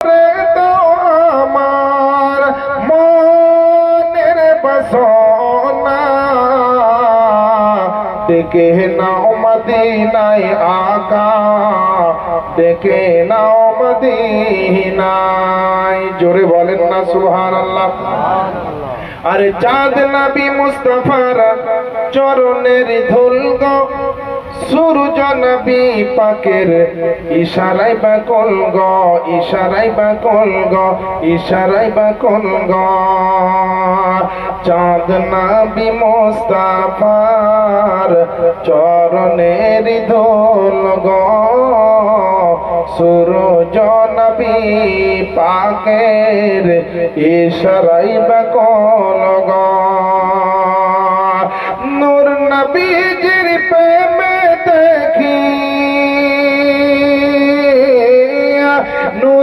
রে তো আমার মনের বাসনা ডেকে নাও মদিনায় আকা ডেকে নাও মদিনায় জোরে বলেন না সুবহানাল্লাহ আরে চাঁদ নবী মুস্তাফার চরণের ধুল গো সূরজ নবী পাকের ইশারায় বাকল গো ইশারায় বাকল গো ইশারায় বাকল গো চাঁদ নবী মুস্তাফার চরণের ধুল গো সূরজ নবী পাকের ইশারায় বাকল গো